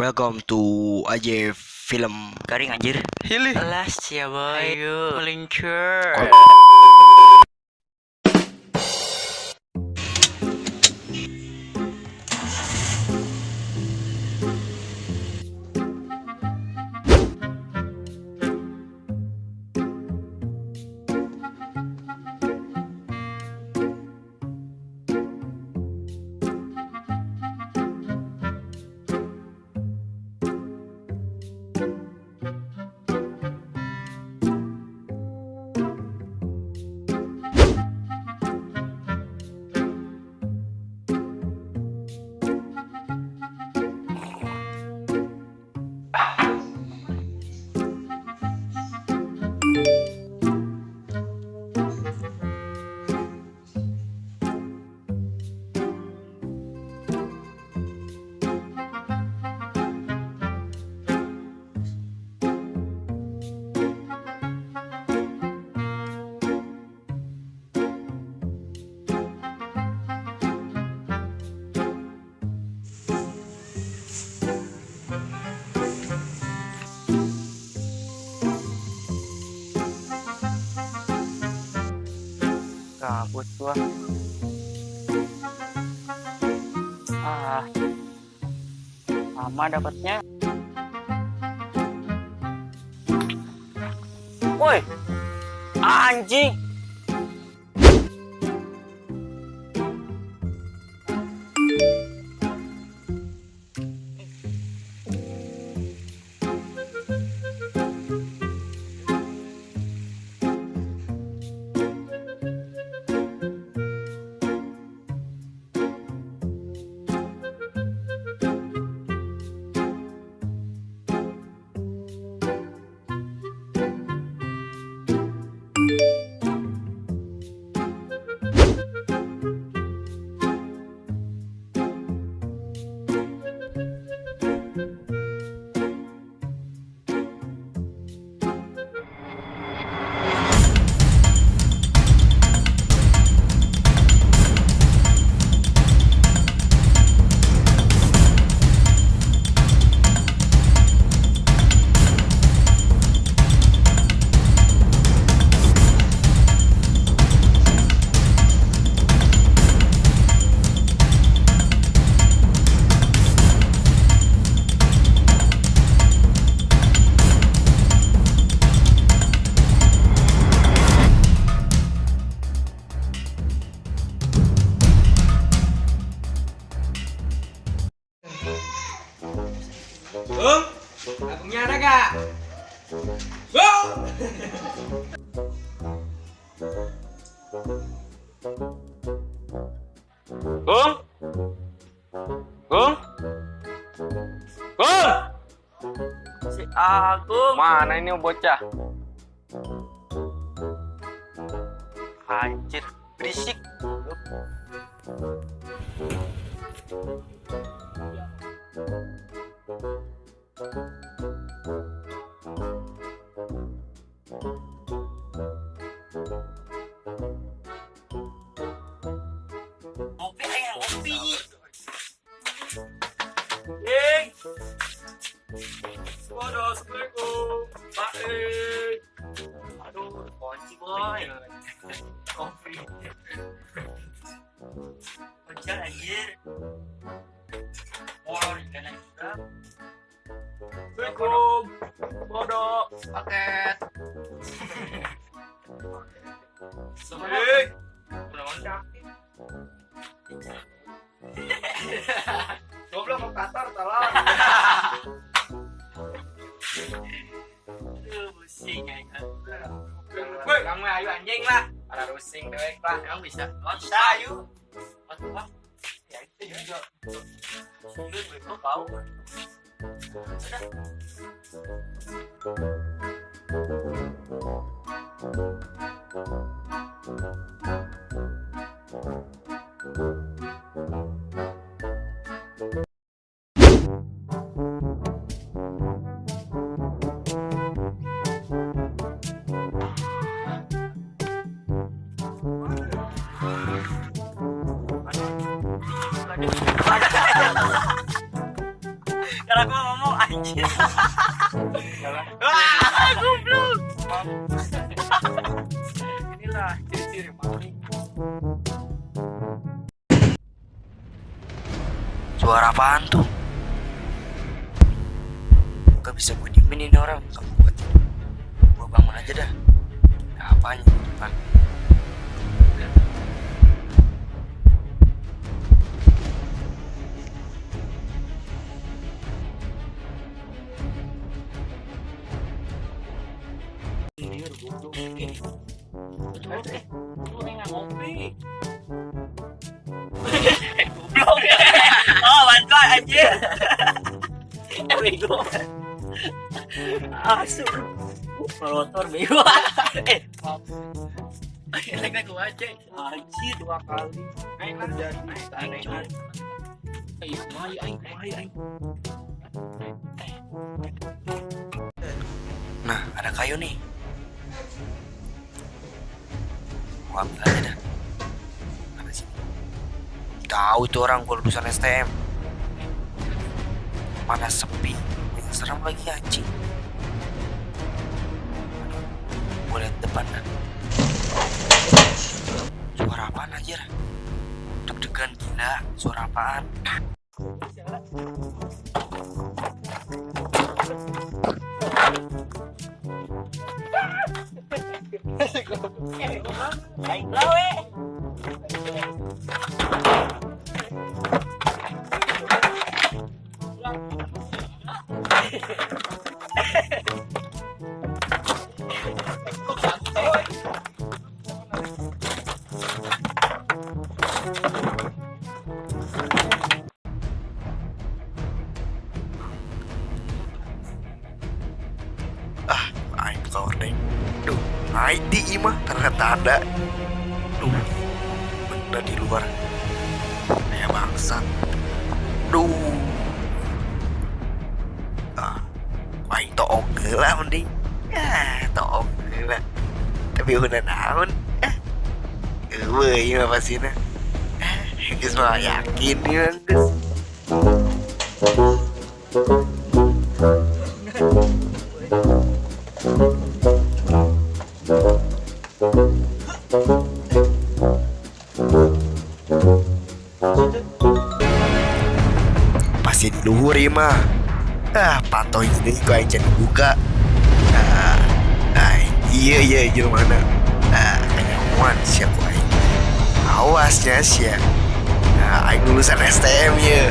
Welcome to AJ Film. Garing anjir. Hilih. Alas ya boy. Ayo meluncur. Kabut gua. Lama dapatnya. Woi, anjing. Bung, agungnya ada gak? Bung! Bung? Bung? Bung? Si Agung. Mana ini bocah? Anjir, berisik. Ngopi. Waduh, assalamualaikum. Baik. Aduh, kunci boy. Kopi. Kunci anjir. Molor ikan juga. Assalamualaikum. Bodoh. Paket. Hei. Goblok mau Qatar tolong. Aduh, pusing ya. Woi, kamu ayo anjing lah. Ada rusing dewek lah. Emang bisa? Bisa ayo. Wah, ya itu juga. Sulit itu bau. Sudah. Karena aku ngomong anjir. Goblok. Inilah ciri-ciri maling. Suara apaan tuh? Gak bisa gue diemin ini orang. Kamu buat gue bangun aja dah. Ada apanya di depan? Goblok. Oh, bantuan anjir. Bego. Asuk. Motor bego. Lagi gua aja. Anjir 2 kali. Aing terjadi. Aing mai. Nah, ada kayu nih. Gua ambil aja dah. Mana sih? Tahu itu orang gua lulusan STM. Mana sepi, yang serem lagi anjing. Gue liat depan dah. Suara apaan aja? Deg-degan gila, suara apaan? Aing buka ordeng. Duh, ID mah tanda-tanda. Duh, bener di luar. Kayak bangsat. Duh. Aing toong geula mending. Toong geula. Tapi udah naon. Eueuh, mah pasina. Geus mah yakin ieu geus. Pasti di luhur ieu mah. Pantau ini gua aing can buka. Iya jeung mana. Nyaman sia ku aing. Awasnya sia. Aing lulusan STM ye.